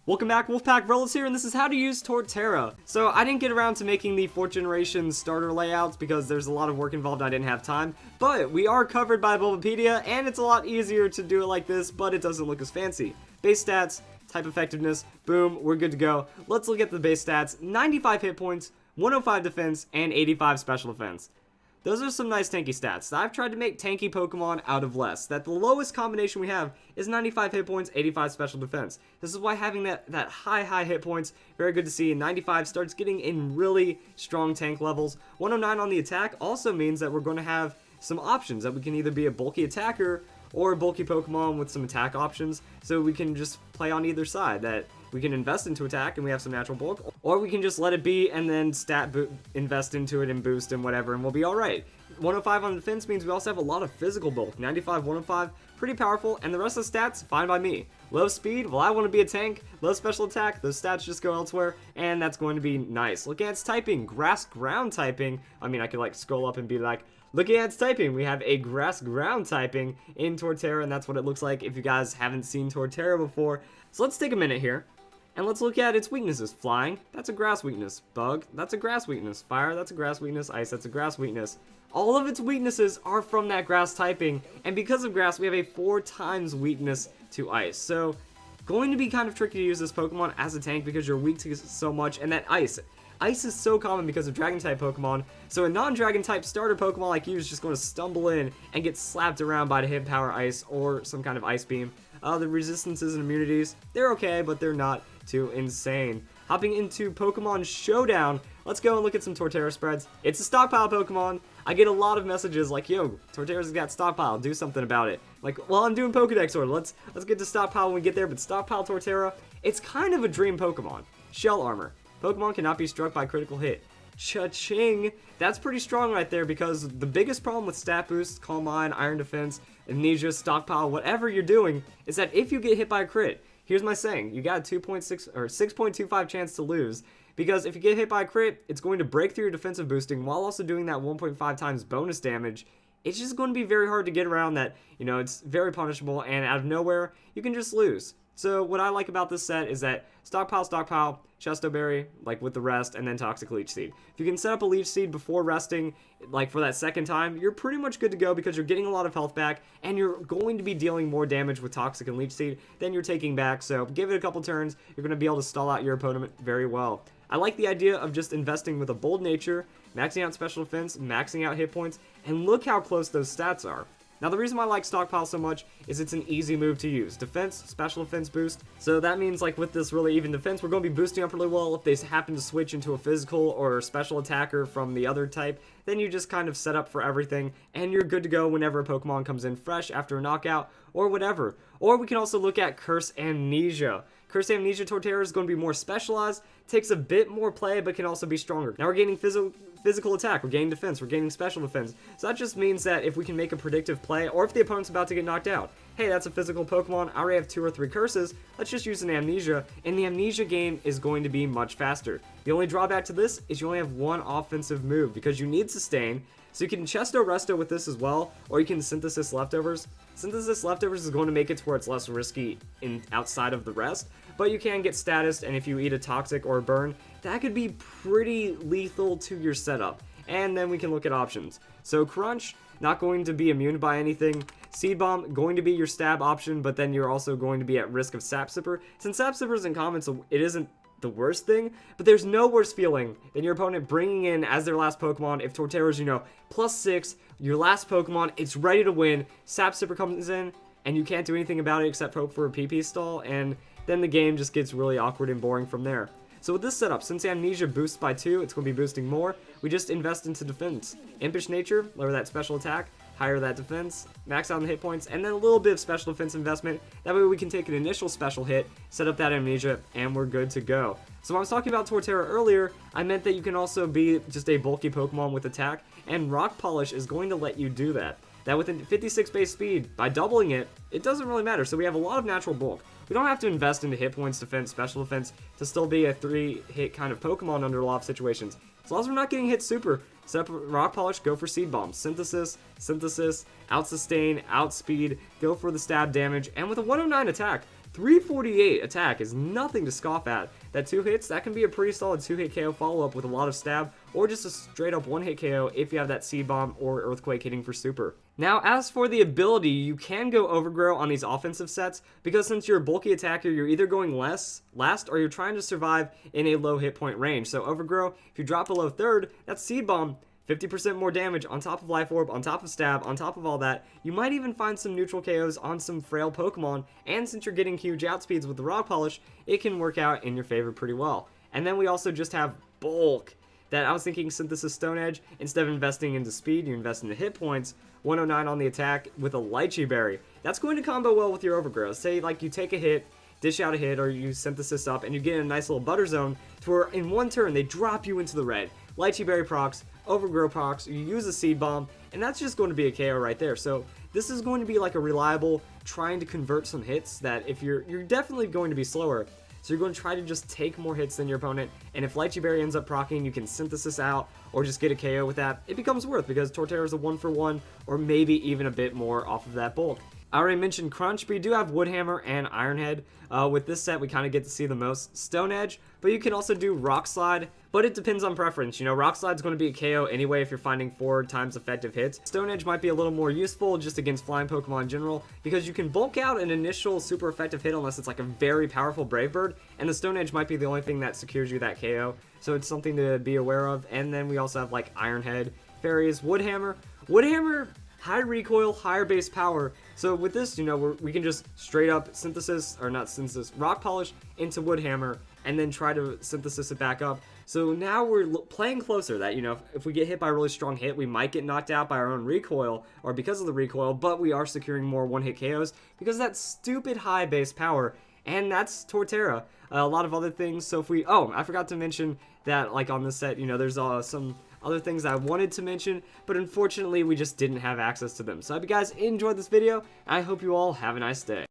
Welcome back, Wolfpack Relis here, and this is how to use Torterra. So I didn't get around to making the 4th generation starter layouts because there's a lot of work involved and I didn't have time, but we are covered by Bulbapedia, and it's a lot easier to do it like this, but it doesn't look as fancy. Base stats, type effectiveness, boom, we're good to go. Let's look at the base stats: 95 hit points, 105 defense, and 85 special defense. Those are some nice tanky stats. I've tried to make tanky Pokemon out of less. That the lowest combination we have is 95 hit points, 85 special defense. This is why having that high hit points, very good to see. 95 starts getting in really strong tank levels. 109 on the attack also means that we're going to have some options, that we can either be a bulky attacker or a bulky Pokemon with some attack options, so we can just play on either side. That we can invest into attack and we have some natural bulk, or we can just let it be and then invest into it and boost and whatever, and we'll be alright. 105 on defense means we also have a lot of physical bulk. 95, 105, pretty powerful, and the rest of the stats, fine by me. Low speed, well, I want to be a tank. Low special attack, those stats just go elsewhere, and that's going to be nice. Looking at its typing, grass ground typing, I mean, I could like scroll up and be like, looking at its typing, we have a grass ground typing in Torterra, and that's what it looks like if you guys haven't seen Torterra before. So let's take a minute here, and let's look at its weaknesses. Flying, that's a grass weakness. Bug, that's a grass weakness. Fire, that's a grass weakness. Ice, that's a grass weakness. All of its weaknesses are from that grass typing, and because of grass, we have a 4 times weakness to ice. So, going to be kind of tricky to use this Pokemon as a tank because you're weak to so much, and that ice. Ice is so common because of Dragon-type Pokemon, so a non-Dragon-type starter Pokemon like you is just going to stumble in and get slapped around by the Hit Power Ice or some kind of Ice Beam. The resistances and immunities, they're okay, but they're not too insane. Hopping into Pokemon Showdown, let's go and look at some Torterra spreads. It's a Stockpile Pokemon. I get a lot of messages like, yo, Torterra's got Stockpile, do something about it. Like, well, I'm doing Pokedex order, let's get to Stockpile when we get there, but Stockpile Torterra, it's kind of a dream Pokemon. Shell Armor. Pokemon cannot be struck by critical hit. Cha-ching! That's pretty strong right there, because the biggest problem with stat boosts, Calm Mind, Iron Defense, Amnesia, Stockpile, whatever you're doing, is that if you get hit by a crit, here's my saying, you got a 2.6 or 6.25 chance to lose, because if you get hit by a crit, it's going to break through your defensive boosting while also doing that 1.5 times bonus damage. It's just going to be very hard to get around that, you know, it's very punishable, and out of nowhere, you can just lose. So what I like about this set is that Stockpile, Chesto Berry, like with the rest, and then Toxic Leech Seed. If you can set up a Leech Seed before resting, like for that second time, you're pretty much good to go because you're getting a lot of health back, and you're going to be dealing more damage with Toxic and Leech Seed than you're taking back, so give it a couple turns, you're going to be able to stall out your opponent very well. I like the idea of just investing with a bold nature, maxing out special defense, maxing out hit points, and look how close those stats are. Now, the reason why I like Stockpile so much is it's an easy move to use. Defense, special defense boost. So that means, like, with this really even defense, we're going to be boosting up really well. If they happen to switch into a physical or special attacker from the other type, then you just kind of set up for everything, and you're good to go whenever a Pokemon comes in fresh after a knockout, or whatever. Or we can also look at Curse Amnesia. Curse Amnesia Torterra is going to be more specialized, takes a bit more play, but can also be stronger. Now we're gaining physical attack, we're gaining defense, we're gaining special defense. So that just means that if we can make a predictive play, or if the opponent's about to get knocked out, hey, that's a physical Pokemon, I already have 2 or 3 curses, let's just use an Amnesia, and the Amnesia game is going to be much faster. The only drawback to this is you only have 1 offensive move, because you need Sustain, so you can Chesto Resto with this as well, or you can Synthesis Leftovers. Synthesis Leftovers is going to make it to where it's less risky outside of the rest, but you can get status, and if you eat a Toxic or a Burn, that could be pretty lethal to your setup. And then we can look at options. So Crunch, not going to be immune by anything. Seed Bomb, going to be your stab option, but then you're also going to be at risk of Sap Sipper. Since Sap Sipper is in common, so it isn't the worst thing, but there's no worse feeling than your opponent bringing in as their last Pokemon, if Torterra's, you know, +6, your last Pokemon, it's ready to win, Sap Sipper comes in, and you can't do anything about it except hope for a PP stall, and then the game just gets really awkward and boring from there. So with this setup, since Amnesia boosts by 2, it's going to be boosting more, we just invest into defense. Impish Nature, lower that special attack, higher that defense, max out on the hit points, and then a little bit of special defense investment. That way we can take an initial special hit, set up that Amnesia, and we're good to go. So when I was talking about Torterra earlier, I meant that you can also be just a bulky Pokemon with attack, and Rock Polish is going to let you do that. That with a 56 base speed, by doubling it, it doesn't really matter, so we have a lot of natural bulk. We don't have to invest into hit points, defense, special defense to still be a 3-hit kind of Pokemon under a lot of situations. As long as we're not getting hit super, set up Rock Polish, go for Seed Bomb. Synthesis, out Sustain, out Speed, go for the stab damage, and with a 109 attack, 348 attack is nothing to scoff at. That 2 hits, that can be a pretty solid 2-hit KO follow-up with a lot of stab, or just a straight up 1-hit KO if you have that Seed Bomb or Earthquake hitting for super. Now, as for the ability, you can go Overgrow on these offensive sets, because since you're a bulky attacker, you're either going last, or you're trying to survive in a low hit point range. So Overgrow, if you drop below 3rd, that's Seed Bomb, 50% more damage on top of Life Orb, on top of Stab, on top of all that. You might even find some neutral KOs on some frail Pokemon, and since you're getting huge outspeeds with the Rock Polish, it can work out in your favor pretty well. And then we also just have Bulk. That I was thinking Synthesis Stone Edge, instead of investing into speed, you invest into hit points. 109 on the attack with a Lychee Berry. That's going to combo well with your Overgrowth. Say like you take a hit, dish out a hit, or you Synthesis up, and you get in a nice little butter zone to where in one turn they drop you into the red. Lychee Berry procs, Overgrow procs, you use a Seed Bomb, and that's just going to be a KO right there. So this is going to be like a reliable, trying to convert some hits that if you're definitely going to be slower. So you're going to try to just take more hits than your opponent, and if Lychee Berry ends up proccing, you can Synthesis out, or just get a KO with that. It becomes worth, because Torterra is a 1-for-1, or maybe even a bit more off of that bulk. I already mentioned Crunch, but you do have Woodhammer and Iron Head. With this set, we kind of get to see the most Stone Edge, but you can also do Rock Slide, but it depends on preference. You know, Rock Slide is going to be a KO anyway if you're finding 4 times effective hits. Stone Edge might be a little more useful just against flying Pokemon in general, because you can bulk out an initial super effective hit unless it's like a very powerful Brave Bird, and the Stone Edge might be the only thing that secures you that KO, so it's something to be aware of. And then we also have like Iron Head, Fairies, Woodhammer. Woodhammer, high recoil, higher base power. So with this, you know, we can just straight up Rock Polish into Woodhammer, and then try to Synthesis it back up. So now we're playing closer that, you know, if we get hit by a really strong hit, we might get knocked out by our own recoil, or because of the recoil, but we are securing more one-hit KOs because of that stupid high base power, and that's Torterra. A lot of other things, so if we, I forgot to mention that, like, on this set, you know, there's some other things I wanted to mention, but unfortunately we just didn't have access to them. So I hope you guys enjoyed this video, and I hope you all have a nice day.